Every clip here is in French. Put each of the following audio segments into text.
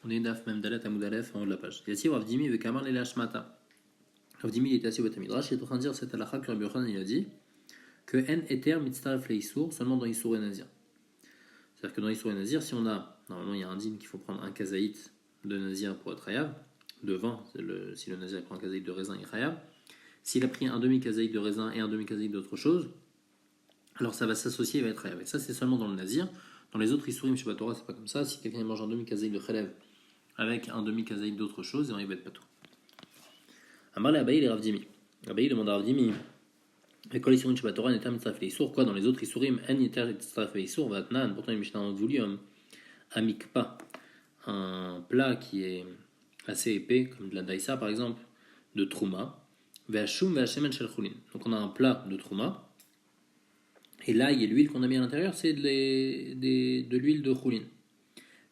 On est Daf Memdalet Amoud Aleph en haut de la page. Yassi Rav Dimi ve Kamar Lela Shmata. Rav Dimi il était assis au Beth Midrash, il est en train de dire cette halakha que Rabbi Yochanan il a dit que En Eter Mitztaref Le Issour seulement dans Issour et Nazir. C'est-à-dire que dans Issour et Nazir, si on a, normalement il y a un dîme qu'il faut prendre un kazaït de Nazir pour être Hayav, de vin, si le Nazir prend un kazaït de raisin, il est Hayav. S'il a pris un demi-kazaït de raisin et un demi-kazaït d'autre chose, alors ça va s'associer et va être Hayav. Et ça c'est seulement dans le Nazir. Dans les autres Issourim chez Torah, c'est pas comme ça. Si quelqu'un mange un demi-kazaït de Khalev avec un demi-kazaït d'autre chose, il va être pas tout. Amar le Abaye et Rav Dimi. Abaye demande à Rav Dimi, Ekol Issourim chez Torah n'était mitzvah fait Issour, quoi dans les autres Issourim, En Yeter mitzvah fait Issour, Vatnan, pourtant une Mishnah en volume, Amikpa, un plat qui est assez épais, comme de la daïsa par exemple, de Trouma, Ve'ashum ve'ashemen shel chulin. Donc on a un plat de Trouma, et l'ail et l'huile qu'on a mis à l'intérieur, c'est de l'huile de chulin.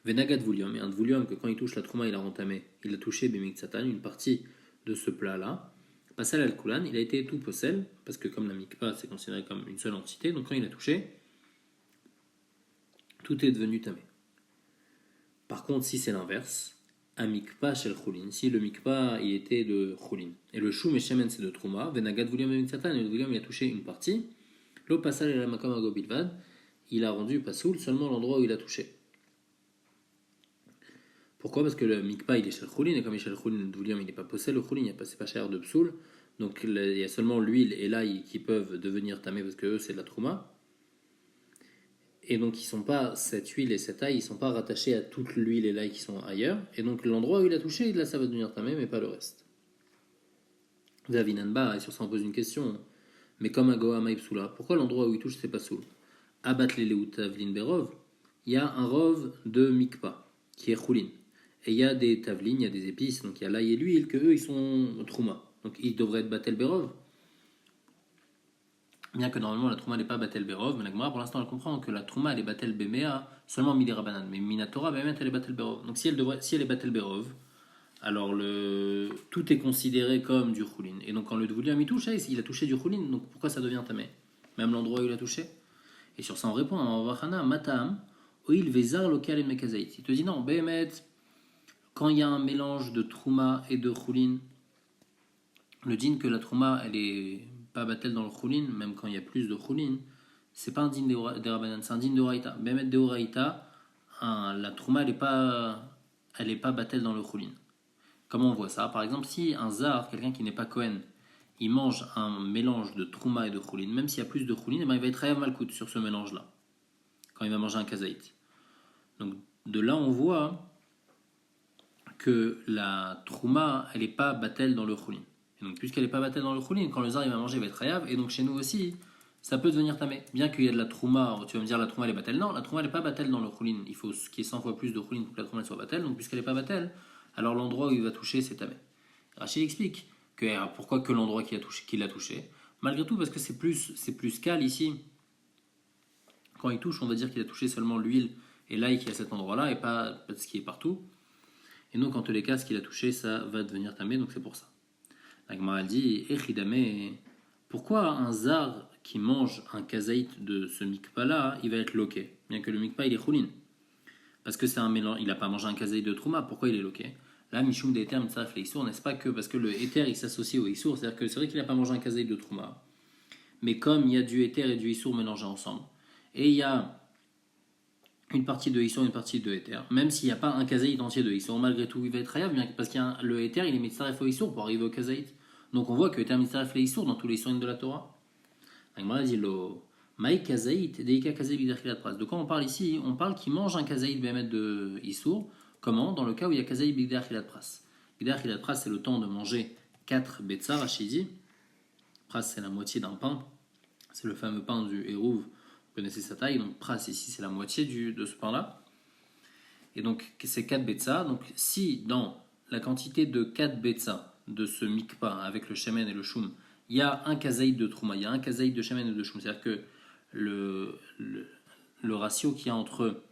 Venagat voulium, et un voulium que quand il touche la trouma, il a entamé, il a touché bimiktsatan, une partie de ce plat-là. Passal al kulan, il a été tout possel, parce que comme la mikpa, c'est considéré comme une seule entité, donc quand il a touché, tout est devenu tamé. Par contre, si c'est l'inverse, un mikpa shel chulin, si le mikpa il était de chulin, et le choum et shemen c'est de trouma, venagat voulium bimiktsatan, et le voulium il a touché une partie, l'eau passal el makam ago bilvad, il a rendu pasoul seulement l'endroit où il a touché. Pourquoi? Parce que le mikpa il est shel chulin, et comme il est shel chulin, le doulium il n'est pas possède le chulin, c'est pas cher de psoul, donc il y a seulement l'huile et l'ail qui peuvent devenir tamés parce que eux c'est de la trouma. Et donc ils sont pas, cette huile et cet ail, ils sont pas rattachés à toute l'huile et l'ail qui sont ailleurs, et donc l'endroit où il a touché, là ça va devenir tamé, mais pas le reste. Davinanba, et sur ça on pose une question, mais comme Agoa Maïpsula, pourquoi l'endroit où il touche c'est pas soul? Abat leleuta vlin berov, il y a un rov de mikpa qui est chulin. Et il y a des tavlines, il y a des épices, donc il y a l'ail et l'huile, que eux ils sont trouma. Donc ils devraient être batel berov. Bien que normalement la trouma n'est pas batel berov, mais la Gemara pour l'instant elle comprend que la trouma elle est batel bemea seulement midera banan, mais minatora bemet elle est batel berov. Donc si elle est batel berov, alors tout est considéré comme du chulin. Et donc quand le dvouliam il touche, il a touché du chulin, donc pourquoi ça devient tamé? Même l'endroit où il a touché. Et sur ça on répond en vachana matam oil vezar local et mekazait. Il te dit non, bemet. Quand il y a un mélange de trouma et de choulin, le din que la trouma elle est pas battelle dans le choulin, même quand il y a plus de choulin, c'est pas un din de rabanan, c'est un din de oraïta. Bemet de oraïta, la trouma elle est pas battelle dans le choulin. Comment on voit ça? Par exemple, si un zar, quelqu'un qui n'est pas Kohen, il mange un mélange de trouma et de choulin, même s'il y a plus de choulin, il va être très malkout sur ce mélange-là, quand il va manger un kazaït. Donc de là on voit que la trouma, elle n'est pas battelle dans le chulin. Et donc, puisqu'elle n'est pas battelle dans le chulin, quand le zar il va manger, il va être hayav. Et donc, chez nous aussi, ça peut devenir tamé. Bien qu'il y ait de la trouma, tu vas me dire la trouma elle est battelle. Non, la trouma elle n'est pas battelle dans le chulin. Il faut qu'il y ait 100 fois plus de chulin pour que la trouma elle soit battelle. Donc, puisqu'elle n'est pas battelle, alors l'endroit où il va toucher, c'est tamé. Rachid explique que pourquoi que l'endroit qu'il a touché. Malgré tout, parce que c'est plus calme ici. Quand il touche, on va dire qu'il a touché seulement l'huile et l'ail qui est à cet endroit-là et pas ce qui est partout. Et donc, en tous les cas, ce qu'il a touché, ça va devenir tamé, donc c'est pour ça. La Gemara dit, Echidame, pourquoi un zar qui mange un kazaït de ce mikpa-là, il va être loqué? Bien que le mikpa, il est choulin. Parce que c'est un mélange, il n'a pas mangé un kazaït de trouma, pourquoi il est loqué? Là, Mishum de Eter, Mitzvah fait Issour, n'est-ce pas que parce que le Eter, il s'associe au Issour, c'est-à-dire que c'est vrai qu'il n'a pas mangé un kazaït de trouma, mais comme il y a du Eter et du Issour mélangés ensemble, et il y a une partie de Issour, une partie de Ether, même s'il n'y a pas un kazaït entier de Issour, malgré tout il va être hayav, parce qu'il y a le Ether, il est mitzaref au Issour pour arriver au kazaït. Donc on voit que Ether mitzaref le Issour dans tous les Issour de la Torah. Agmara dit lo maï kazaït deika kazaït b'derchilat pras. De quoi on parle ici? On parle qu'il mange un kazaït bémet de Issour. Comment? Dans le cas où il y a kazaït b'derchilat pras. B'derchilat pras c'est le temps de manger 4 betzar rachidi. Pras c'est la moitié d'un pain. C'est le fameux pain du Hérouv. Vous connaissez sa taille, donc pras ici c'est la moitié de ce pain-là. Et donc c'est 4 betsa. Donc si dans la quantité de 4 betsa de ce mikpa avec le shemen et le choum, il y a un kazaït de trouma, il y a un kazaït de shemen et de choum, c'est-à-dire que le ratio qu'il y a entre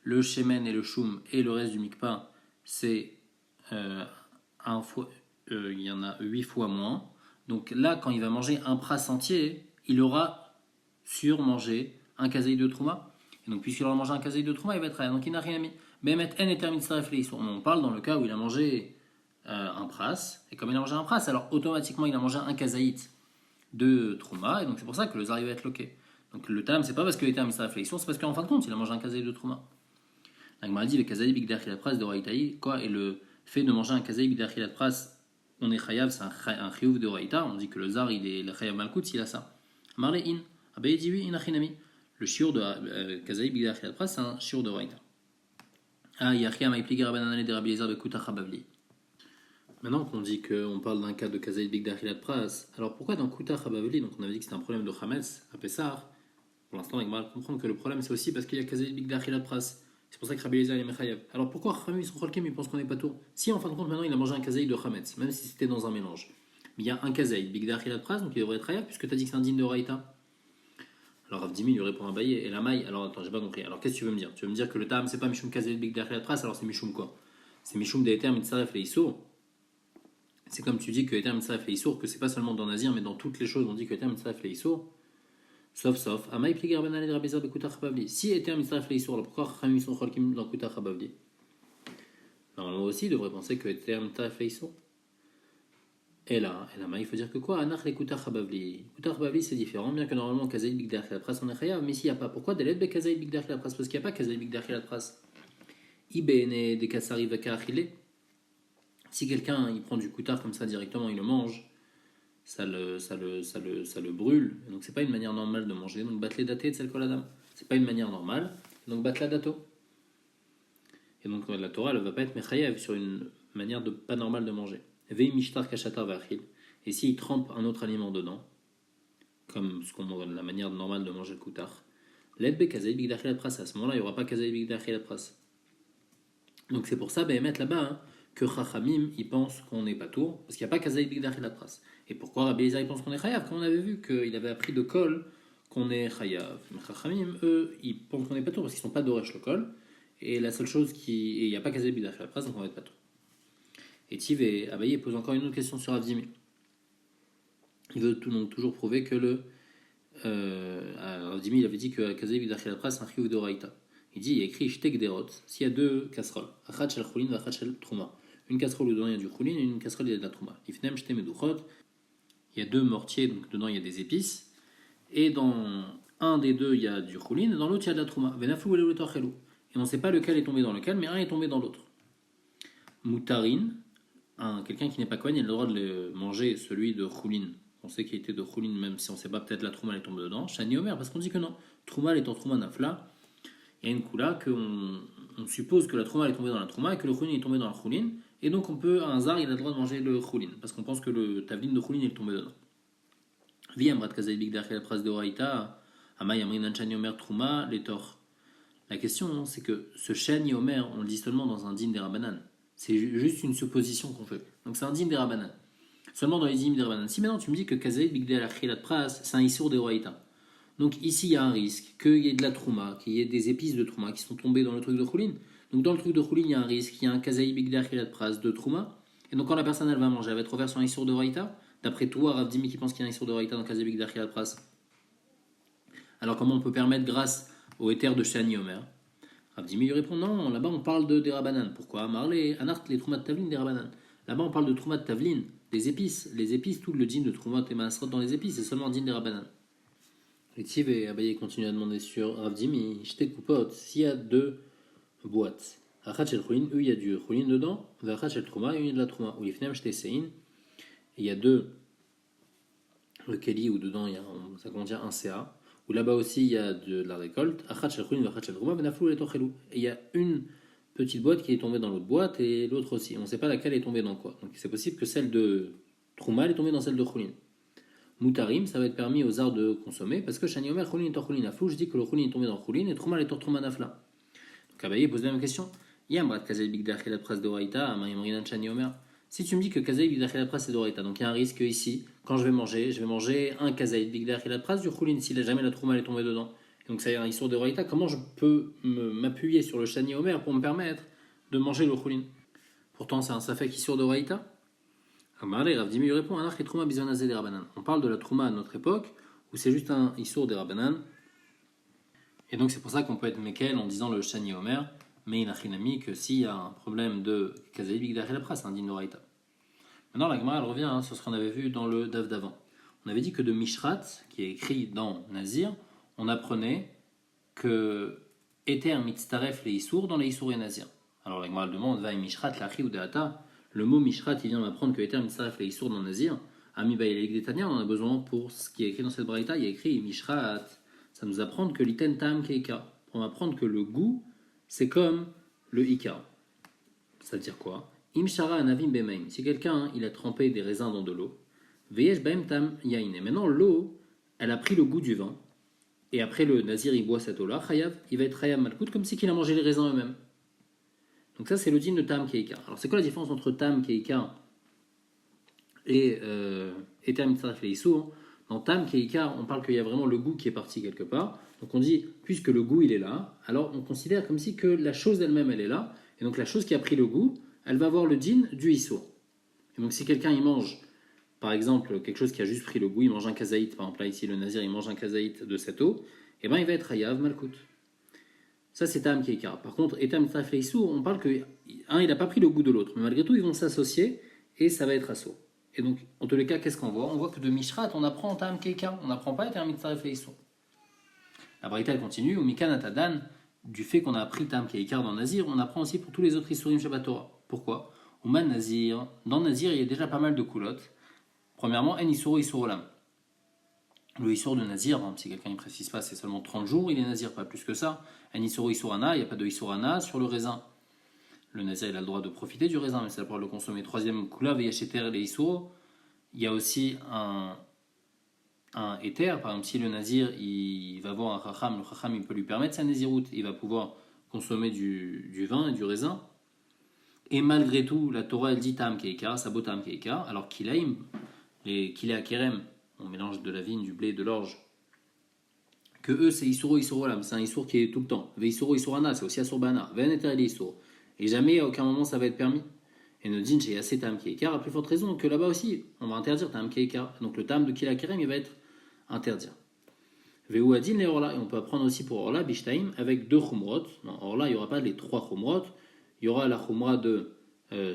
le shemen et le choum et le reste du mikpa, c'est il y en a 8 fois moins. Donc là, quand il va manger un pras entier, il aura sur manger un kazaï de trouma. Et donc, puisqu'il aura mangé un kazaï de trouma, il va être raya. Donc, il n'a rien mis. Behemet en eter mitzaref leisur. On parle dans le cas où il a mangé un pras, et comme il a mangé un pras, alors automatiquement il a mangé un kazaït de Trouma, et donc c'est pour ça que le zar va être loqué. Donc le tam, c'est pas parce qu'il était un mitzaref leisur, c'est parce qu'en fin de compte, il a mangé un kazaït de Trouma. La Gemara dit, le kazaït big d'achilat pras de Raïtaï, quoi, et le fait de manger un kazaït big d'achilat pras, on est chayav, c'est un chiyuv de Raïta, on dit que le zar, il est le chayav malkout s'il a ça. Marle in, abaye dit oui, in achinami. Le shiur de kazaït big d'achilat pras, c'est un shiur de Raïta. Ah, yachia maïpliga rabananale de Rabbi Eliezer bekuta chabavli. Maintenant qu'on dit qu'on parle d'un cas de kazaït big d'achilat pras, alors pourquoi dans kuta chabavli, donc on avait dit que c'était un problème de chametz à Pessah, pour l'instant, on va comprendre que le problème c'est aussi parce qu'il y a kazaït big d'achilat pras. C'est pour ça que Rabbi Eliezer est mechayev. Alors pourquoi Khamim ils sont cholkim, ils pensent qu'on n'est pas tour? Si en fin de compte maintenant il a mangé un kazaï de chametz, même si c'était dans un mélange. Mais il y a un kazaï, big d'achilat pras, donc il devrait être chayav puisque tu as dit que c'est un digne de Raïta. Alors Rav Dimi lui répond à Baye et la maille. Alors attends, j'ai pas compris. Alors qu'est-ce que tu veux me dire? Tu veux me dire que le tam c'est pas Mishum kazaï big d'achilat pras, alors c'est Mishum quoi? C'est Mishum d'Eter mitzaref leisur. C'est comme tu dis que Eter mitzaref leisur, que c'est pas seulement dans Nazir mais dans toutes les choses on dit que Eter mitzaref leisur. Sauf, Amaï pligar banane de Rabbi Eliezer bekuta chabavli. Si Eter mitzaref leisur, alors pourquoi Khamim ils sont cholkim dans kuta chabavli? Normalement aussi, il devrait penser que Eter mitzaref leisur. Et là, il faut dire que quoi? Anach le kuta chabavli. Kuta chabavli c'est différent, bien que normalement kazaït big d'achilat pras on est chayav, mais s'il n'y a pas, pourquoi Delet be kazaït big d'achilat pras? Parce qu'il n'y a pas kazaït big d'achilat pras. Ibene de kasari vaka achile. Si quelqu'un il prend du kutar comme ça directement, il le mange, ça le brûle. Donc c'est pas une manière normale de manger. Donc batle daté de celle koladam. C'est pas une manière normale. Donc batla dato. Et donc la Torah elle va pas être mechayev sur une manière de pas normale de manger. Vei mishtar kashatar vachil. Et s'il trempe un autre aliment dedans, comme la manière normale de manger le kutar, l'ed be kazaï big d'achilat pras. À ce moment-là, il n'y aura pas kazaï big d'achilat pras. Donc c'est pour ça, mettre là-bas, que Chachamim, ils pensent qu'on n'est pas tour, parce qu'il n'y a pas kazaït big d'achilat pras. Et pourquoi Rabbi Eliezer pense qu'on est chayav? Comme on avait vu qu'il avait appris de kol qu'on est chayav. Mais Chachamim, eux, ils pensent qu'on n'est pas tour, parce qu'ils ne sont pas d'oresh le kol. Et la seule chose qui. Et il n'y a pas kazaït big d'achilat pras, donc on va être pas tour. Et Tiv et Abaye posent encore une autre question sur Rav Dimi. Il veut donc toujours prouver que le. Rav Dimi, il avait dit que kazaït big d'achilat pras, c'est un chiyuv de Raïta. Il dit, il y a écrit shtek derot, s'il y a deux casseroles, achat shel chulin va achat shel trouma. Une casserole où dedans il y a du chulin et une casserole où il y a de la trouma. Ifnem shte meduchot, il y a deux mortiers, donc dedans il y a des épices, et dans un des deux il y a du chulin, et dans l'autre il y a de la trouma. Venaflou elou etorchelu. Et on ne sait pas lequel est tombé dans lequel, mais un est tombé dans l'autre. Moutarin, quelqu'un qui n'est pas kohen, il a le droit de le manger, celui de chulin. On sait qu'il était de chulin, même si on ne sait pas, peut-être la trouma elle est tombée dedans. Shani Omer, parce qu'on dit que non. Trouma elle est en trouma nafla. Il y a une coula qu'on suppose que la trouma est tombée dans la trouma et que le chulin est tombé dans le chulin, et donc on peut, un zar il a le droit de manger le chulin parce qu'on pense que le tavlin de chulin est tombé dedans. Viam rat kazaï big d'achilat pras de Oraïta, amay amrin anchani omer trouma letor. La question c'est que ce shani omer on le dit seulement dans un din des rabanan. C'est juste une supposition qu'on fait. Donc c'est un din des rabanan. Seulement dans les din des rabanan. Si maintenant tu me dis que kazaï big d'achilat pras c'est un issour de Oraïta. Donc ici, il y a un risque qu'il y ait de la trouma, qu'il y ait des épices de trouma qui sont tombées dans le truc de choulin. Donc dans le truc de choulin, il y a un risque, il y a un kazaï big d'achilat pras de trouma. Et donc quand la personne elle va manger, elle va être ouverte sur un issour de Raïta. D'après toi, Rav Dimi qui pense qu'il y a un issour de Raïta dans le kazaï big d'achilat pras. Alors comment on peut permettre grâce au éther de Shani Omer? Rav Dimi lui répond non, là-bas on parle de des rabanan. Pourquoi? Marlé, anart les troumas de tavlin des rabanan. Là-bas on parle de troumas de tavlin, des épices. Les épices, tout le djinn de troumat et maasrot dans les épices, c'est seulement un djinn des rabanan. Tiv et Abaye continue à demander sur Rav Dimi, j'étais coupote, s'il y a deux boîtes, achat shel chulin, il y a du chulin dedans, achat shel trouma, il y a de la trouma, ou l'ifnem j'étais sein, il y a deux keli où dedans il y a ça contient un CA, où là-bas aussi il y a de la récolte, achat shel chulin, achat shel trouma, venaflou et torchelou, et il y a une petite boîte qui est tombée dans l'autre boîte et l'autre aussi, on ne sait pas laquelle est tombée dans quoi, donc c'est possible que celle de trouma est tombée dans celle de chulin. Moutarim, ça va être permis aux arts de consommer parce que Shani Omer, Chulin et Torchulin Aflou, je dis que le Chulin est tombé dans le Chulin et Trouma et Tortrouma Nafla. Donc Abaye pose la même question. Yamrat Kazaï Big Dachilat Pras de Oraïta, Amayamrinan Shani Omer. Si tu me dis que Kazaï Big Dachilat Pras c'est de Oraïta, donc il y a un risque ici, quand je vais manger un Kazaï Big Dachilat Pras du Chulin, si jamais la Trouma est tombée dedans. Donc ça y est un histoire de Oraïta, comment je peux m'appuyer sur le Shani Omer pour me permettre de manger le Chulin? Pourtant c'est un Safek issour de Oraïta. Rav Dimi répond on parle de la trouma à notre époque où c'est juste un issour des rabanan et donc c'est pour ça qu'on peut être mekel en disant le shani omer mais il a chinami que s'il y a un problème de kazaïd bigdach el pras, un din d'oraita. Maintenant, la Gemara elle revient sur ce qu'on avait vu dans le daf d'avant. On avait dit que de Mishrat, qui est écrit dans Nazir, on apprenait que Eter mitztaref les Issour dans les Issour et Nazir. Alors la Gemara demande, va Mishrat lachi ou deata. Le mot Mishrat, il vient m'apprendre que Eter mitztaref les Issour dans Nazir. Ami Baïlik d'Etania, on en a besoin pour ce qui est écrit dans cette braïta. Il y a écrit Mishrat. Ça nous apprend que l'iten tam keika. Pour m'apprendre que le goût, c'est comme le ika. Ça veut dire quoi? Imshara anavim bemaim. Si quelqu'un il a trempé des raisins dans de l'eau, veyesh baem tam yain. Et maintenant l'eau, elle a pris le goût du vin. Et après le nazir il boit cette eau-là, chayav, il va être chayav malkout comme si il a mangé les raisins eux-mêmes. Donc ça c'est le din de tam keika. Alors c'est quoi la différence entre tam keika et eter mitzaref le issour? Dans tam keika, on parle qu'il y a vraiment le goût qui est parti quelque part. Donc on dit puisque le goût il est là, alors on considère comme si que la chose elle-même elle est là. Et donc la chose qui a pris le goût, elle va avoir le din du issour. Et donc si quelqu'un il mange, par exemple, quelque chose qui a juste pris le goût, il mange un kazaït, par exemple là ici le nazir il mange un kazaït de cette eau, et ben il va être hayav malkout. Ça c'est tam keika. Par contre, etam mitzaref le issour, on parle que un il n'a pas pris le goût de l'autre, mais malgré tout ils vont s'associer et ça va être assour. Et donc en tous les cas qu'est-ce qu'on voit? On voit que de Mishrat on apprend tam keika, on n'apprend pas etam mitzaref le issour. La braïta elle continue, ou mikan atadan. Du fait qu'on a appris Tam Keikar dans Nazir, on apprend aussi pour tous les autres Isurim Shabbat Torah. Pourquoi? Ouman Nazir. Dans Nazir, il y a déjà pas mal de coulottes. Premièrement, En Isuro Isurolam. Le Isur de Nazir, si quelqu'un ne précise pas, c'est seulement 30 jours, il est Nazir, pas plus que ça. En Isuro Isurana, il n'y a pas de Isurana sur le raisin. Le Nazir, il a le droit de profiter du raisin, mais c'est le droit de le consommer. Troisième Kula, Veyacheter les Isuro. Il y a aussi un éther, par exemple si le nazir il va voir un chacham, le chacham il peut lui permettre sa naziroute, il va pouvoir consommer du vin et du raisin, et malgré tout la Torah elle dit tam keika, sabot tam keika, alors kilaim, les kilé akerem, on mélange de la vigne, du blé, de l'orge, que eux c'est isuro isurolam, c'est un isur qui est tout le temps, ve isuro isurana, c'est aussi asurbana, ve neter el isur, et jamais à aucun moment ça va être permis. Et nous dit chez assez tam keika, à plus forte raison que là-bas aussi, on va interdire tam keika, donc le tam de kilé akerem il va être interdire. Veu adin les orla, et on peut apprendre aussi pour orla bishtaim avec deux chumrot. Non, orla il n'y aura pas les trois chumrot, il y aura la chumra de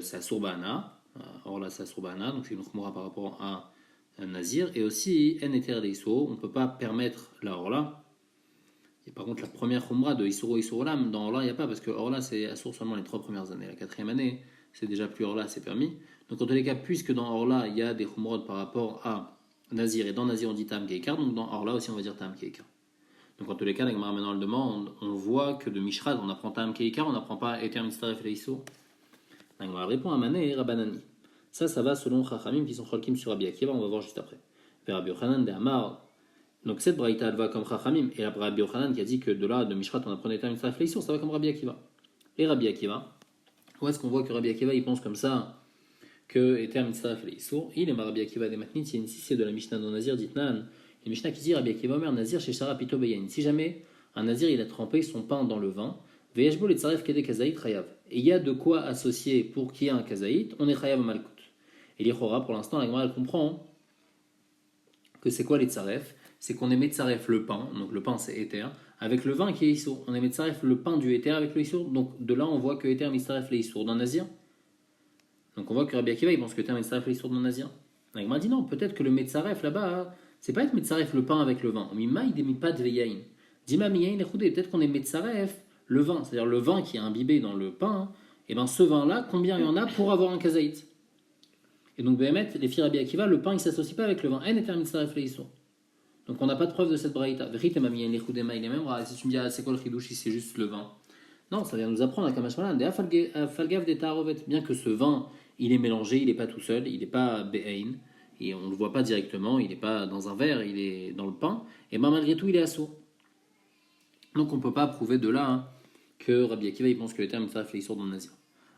sa surbana, orla sa surbana, donc c'est une chumra par rapport à un nazir, et aussi en eter de isuro, on ne peut pas permettre la orla. Et par contre la première chumra de isuro isurolam, dans orla il n'y a pas, parce que orla c'est assour seulement les 3 premières années, la 4e année c'est déjà plus orla, c'est permis. Donc en tous les cas, puisque dans orla il y a des chumrot par rapport à Nazir, et dans Nazir on dit Tam Keikar, donc dans Orla aussi on va dire Tam Keikar. Donc en tous les cas, la Gemara maintenant le demande, on voit que de Mishrat on apprend Tam Keikar, on n'apprend pas Eter Mitzaref Leisou. La Gemara répond à Mané et Rabbanani. Ça va selon Chachamim qui sont Cholkim sur Rabbi Akiva, on va voir juste après. Vers Rabbi Yochanan de Amar. Donc cette braïta elle va comme Chachamim, et Rabbi Yochanan qui a dit que de là, de Mishrat on apprenait Eter Mitzaref Leisou, ça va comme Rabbi Akiva. Et Rabbi Akiva, où est-ce qu'on voit que Rabbi Akiva il pense comme ça? Que Eter Mitzaref le Issour, il est Rabbi Akiva des Matnitin, si c'est de la Mishnah dans Nazir, dit Nan, et Mishnah qui dit Rabbi Akiva Omer Nazir chez Shara Pito Beyain. Si jamais un Nazir il a trempé son pain dans le vin, Veyashbo le Tzaref Kede Kazaït Chayav. Et il y a de quoi associer pour qu'il y ait un Kazaït, on est Chayav Malkout. Et l'Ichora, pour l'instant, la Gemara elle comprend que c'est quoi les Tzaref? C'est qu'on émet Tzaref le pain, donc le pain c'est Eter, avec le vin qui est Issour. On émet Tzaref le pain du Eter avec le Issour, donc de là on voit que Eter Mitzaref le Issour. Dans Nazir, donc on voit que Rabbi Akiva il pense que Eter Mitzaref le Issour dans Nazir. La Gemara dit non, peut-être que le Metzaref là-bas, c'est pas être Metzaref le pain avec le vin. Mima il démit pas de veyain. Dima miyain echoudé, peut-être qu'on est Metzaref le vin, c'est-à-dire le vin qui est imbibé dans le pain, et bien ce vin-là, combien il y en a pour avoir un kazaït? Et donc Behemet, les filles Rabbi Akiva, le pain il s'associe pas avec le vin. En Eter Mitzaref le Issour. Donc on n'a pas de preuve de cette braïta. Vérité ma miyain echoudé il est même. Si tu me dis c'est quoi le chidouchi, c'est juste le vin. Non, ça vient nous apprendre à Kamashmalan, bien que ce vin il est mélangé, il n'est pas tout seul, il n'est pas be'ein, et on ne le voit pas directement, il n'est pas dans un verre, il est dans le pain, et ben malgré tout il est assourd. Donc on ne peut pas prouver de là que Rabbi Akiva il pense que le terme Mitzaref le Issour dans le Nazir.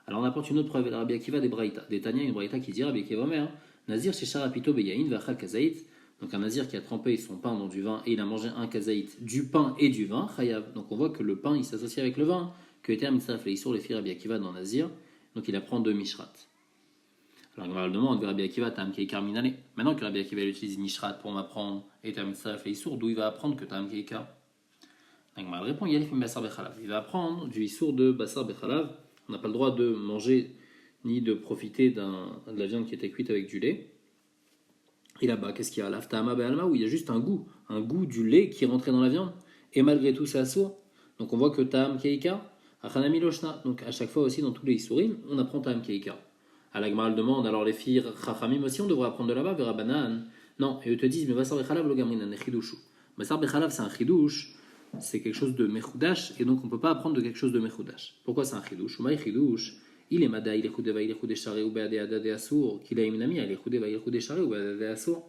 Alors on apporte une autre preuve, Rabbi Akiva des braïta, des Tanya, une braïta qui dit Rabbi Akiva Omer, Nazir chez Sharapito Beyain vachal kazaït, donc un Nazir qui a trempé son pain dans du vin et il a mangé un kazaït du pain et du vin, chayav. Donc on voit que le pain il s'associe avec le vin, que le terme Mitzaref le Issour les filles Rabbi Akiva dans Nazir, donc il apprend de Mishrat. Alors on le demande, Rabbi Akiva Tam Keikar Minale. Maintenant que Rabbi Akiva utilise Mishrat pour m'apprendre et Tam Mitzaref le Issour, d'où il va apprendre que Tam Keikar? Agmara répond, Yalif Bassar Bechalav. Il va apprendre du Issour de Bassar Bechalav. On n'a pas le droit de manger ni de profiter de la viande qui était cuite avec du lait. Et là-bas, qu'est-ce qu'il y a? L'Aftama Be'alma, où il y a juste un goût du lait qui est rentré dans la viande. Et malgré tout, c'est assour. Donc on voit que Ta'am Keika, Achanami Loshna. Donc à chaque fois aussi, dans tous les Issourim, on apprend Ta'am Keika. À l'Agmara demande, alors les filles Chachamim aussi, on devrait apprendre de là-bas, Vera Banan. Non, et eux te disent, mais Bassar Bechalav, lo Gamrinan, Chidushu. Bassar Bechalav, c'est un Chidush, c'est quelque chose de Mechoudash, et donc on ne peut pas apprendre de quelque chose de Mechoudash. Pourquoi c'est un Chidush? Ou Chidush, il est Mada, il est Choudeva, il est Choudeshare, ou Beade Adade Assour, qu'il a Imnami, il est Choudeva, il est Choudeshare, ou Beade Assour.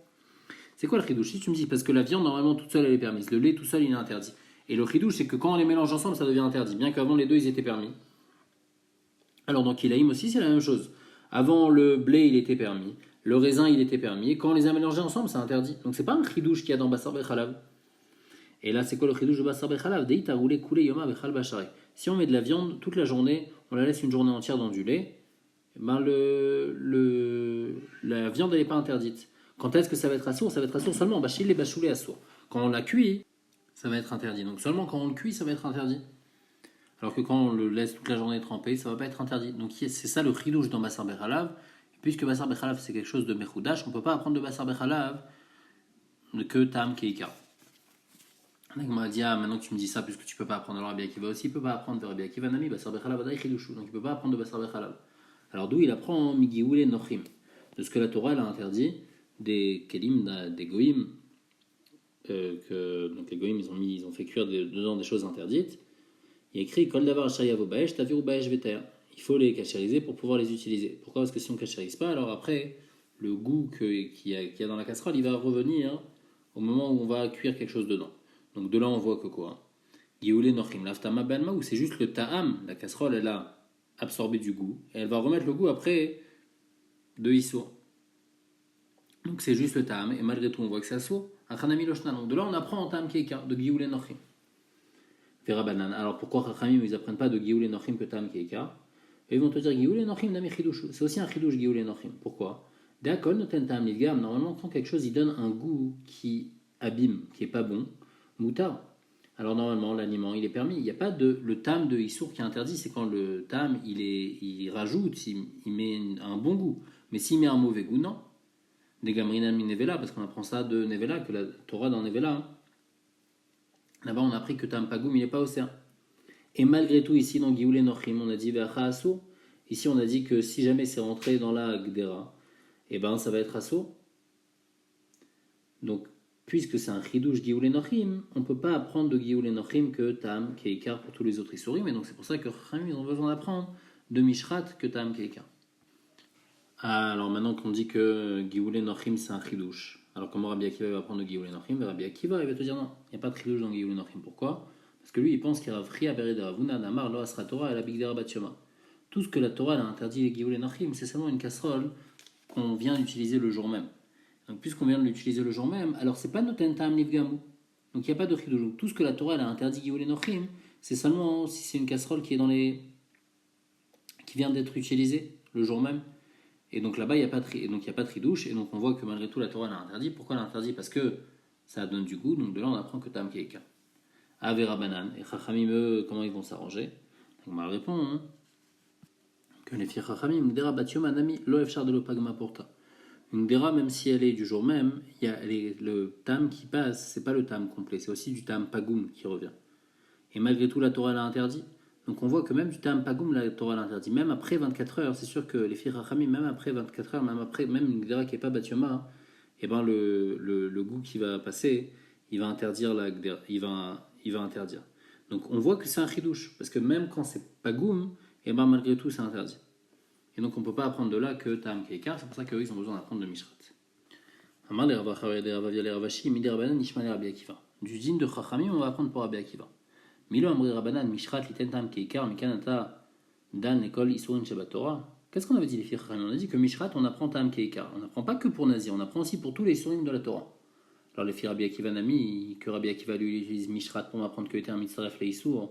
C'est quoi le Chidush? Si tu me dis, parce que la viande, normalement, toute seule, elle est permise, le lait tout seul, il est interdit. Et le Chidush, c'est que quand on les mélange ensemble, ça devient interdit, bien qu'avant les deux, ils étaient permis. Alors dans Kilaïm aussi, c'est la même chose. Avant, le blé, il était permis. Le raisin, il était permis. Et quand on les a mélangés ensemble, c'est interdit. Donc c'est pas un chidouche qu'il y a dans Bassar Bechalav. Et là, c'est quoi le chidouche de Bassar Bechalav? Deïta roulé koulé yoma bechal bachare. Si on met de la viande toute la journée, on la laisse une journée entière dans du lait, ben la viande, elle n'est pas interdite. Quand est-ce que ça va être assour? Ça va être assour seulement bachil et bachoulé assour. Quand on la cuit, ça va être interdit. Donc seulement quand on le cuit, ça va être interdit. Alors que quand on le laisse toute la journée tremper, ça ne va pas être interdit. Donc c'est ça le chidouche dans Bassar Bechalav. Puisque Bassar Bechalav c'est quelque chose de Mechoudash, on ne peut pas apprendre de Bassar Bechalav que Tam Keika. On m'a dit, maintenant que tu me dis ça, puisque tu ne peux pas apprendre de Rabbi Akiva aussi, il ne peut pas apprendre de Rabbi Akiva Nami, Bassar Bechalav Adai Chidushu. Donc il ne peut pas apprendre de Bassar Bechalav. Alors d'où il apprend Migioule Nochim, de ce que la Torah elle a interdit des Kelim, des Goïm, donc les Goïm ils ont fait cuire dedans des choses interdites. Il y a écrit Kol Davar Shayavo Baesh, Taviru Baesh Veter. Il faut les cachériser pour pouvoir les utiliser. Pourquoi? Parce que si on ne cachérise pas, alors après, le goût qu'il y a dans la casserole, il va revenir au moment où on va cuire quelque chose dedans. Donc de là, on voit que quoi? Gioulé Nochim, Laftama Balma, où c'est juste le ta'am, la casserole, elle a absorbé du goût, et elle va remettre le goût après de Issour. Donc c'est juste le ta'am, et malgré tout, on voit que c'est Assour. Achanami Loshna. Donc de là, on apprend en ta'am keika, de Gioulé Nochim. Vera Banan. Alors pourquoi Chachamim, ils apprennent pas de Gioulé Nochim que ta'am keika? Et ils vont te dire Gioulé Nochim Nami Chidushu. C'est aussi un Chidush Gioulé Nochim. Pourquoi? D'accord, noten ta'am lidgam. Normalement, quand quelque chose il donne un goût qui abîme, qui est pas bon, moutar. Alors normalement, l'aliment il est permis. Il n'y a pas le tam de Issour qui est interdit. C'est quand le tam il rajoute, il met un bon goût. Mais s'il met un mauvais goût, non. Des gamrinan min nevela, parce qu'on apprend ça de nevela, que la Torah dans nevela. Là-bas, on a appris que tam pagoum il n'est pas au sein. Et malgré tout, ici, dans Gioulé Nochim, on a dit Ve'acha Assour. Ici, on a dit que si jamais c'est rentré dans la Gdera, et ben ça va être Assour. Donc, puisque c'est un Chidouche Gioulé Nochim, on ne peut pas apprendre de Gioulé Nochim que Tam Keikar pour tous les autres Issourim. Et donc, c'est pour ça que Chachamim, ils ont besoin d'apprendre de Mishrat que Tam Keikar. Alors, maintenant qu'on dit que Gioulé Nochim, c'est un Chidouche, alors comment Rabbi Akiva va apprendre de Gioulé Nochim? Rabbi Akiva, il va te dire non, il n'y a pas de Chidouche dans Gioulé Nochim. Pourquoi? Parce que lui, il pense qu'il y a Ria Bered Ravuna, Namar, Lo Asra Torah et la Bigdera Batshema. Tout ce que la Torah a interdit les Gioulé Nochim, c'est seulement une casserole qu'on vient d'utiliser le jour même. Donc, puisqu'on vient de l'utiliser le jour même, alors c'est pas Noten Tam Nivgamu. Donc, il n'y a pas de Chidouche. Tout ce que la Torah a interdit Gioulé Nochim, c'est seulement si c'est une casserole qui est qui vient d'être utilisée le jour même. Et donc là-bas, il n'y a pas de Chidouche. Et donc, on voit que malgré tout, la Torah l'a interdit. Pourquoi elle l'a interdit? Parce que ça donne du goût. Donc, de là, on apprend que Tam Keika. Avera Banan. Et Chachamim, comment ils vont s'arranger? Donc, on va répondre que les filles Chachamim, Dera Batioma Nami, Lo Efchar de l'Opagma Porta. Une Dera, même si elle est du jour même, il y a le tam qui passe, c'est pas le tam complet, c'est aussi du tam pagoum qui revient. Et malgré tout, la Torah l'a interdit. Donc on voit que même du tam pagoum, la Torah l'a interdit. Même après 24 heures, c'est sûr que les filles Chachamim, même après 24 heures, même une Dera qui n'est pas Batioma, et ben le goût qui va passer, il va interdire la Gdera, il va interdire. Donc on voit que c'est un chidouche, parce que même quand c'est pagoum, et ben malgré tout c'est interdit. Et donc on ne peut pas apprendre de là que Tam Keikar, c'est pour ça qu'eux ils ont besoin d'apprendre de Mishrat. Du din de Chachamim, on va apprendre pour Rabbi Akiva. Milo Amri Rabanan Mishrat Liten Tam Keikar, Mikanata Dan Ekol Isurin Shabbat Torah. Qu'est-ce qu'on avait dit les filles Chachamim? On a dit que Mishrat on apprend Tam Keikar. On n'apprend pas que pour Nazir, on apprend aussi pour tous les Isurim de la Torah. Alors les filles Rabbi Akiva Nami, que Rabbi Akiva lui utilise Mishrat pour m'apprendre que était un mitzref les Isur.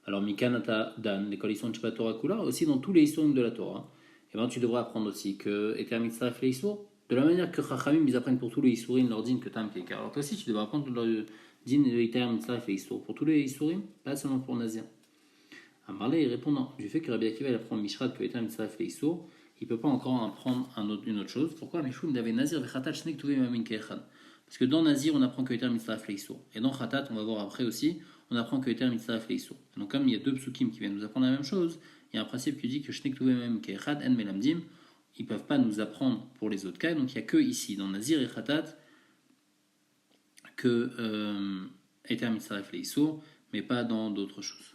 Alors Mikanata Dan Ekol Isurin Shabbat Torah Kula, aussi dans tous les Isurim de la Torah. Et bien tu devrais apprendre aussi que était un mitzref les Isur. De la manière que Chachamim ils apprennent pour tous les Isurim leur dîne que Tam Keikar. Alors toi aussi tu devrais apprendre Din Eiter Mitzaref et Issour. Pour tous les Issourim, pas seulement pour Nazir. Amarlé répond non. Du fait que Rabbi Akiva il apprend Mishrat que Eiter Mitzaref et Issour, il ne peut pas encore apprendre une autre chose. Pourquoi Mishum d'avait Nazir Vechatat Shnek Tuvim Amin Keechad. Parce que dans Nazir, on apprend que Eiter Mitzaref et Issour. Et dans Khatat, on va voir après aussi, on apprend que Eiter Mitzaref et Issour. Donc comme il y a deux psukim qui viennent nous apprendre la même chose, il y a un principe qui dit que Shnek Tuvim Amin Keechad En Melamdim, ils ne peuvent pas nous apprendre pour les autres cas. Donc il n'y a que ici, dans Nazir et Khatat, que Eter Mitzaref le Issour, mais pas dans d'autres choses.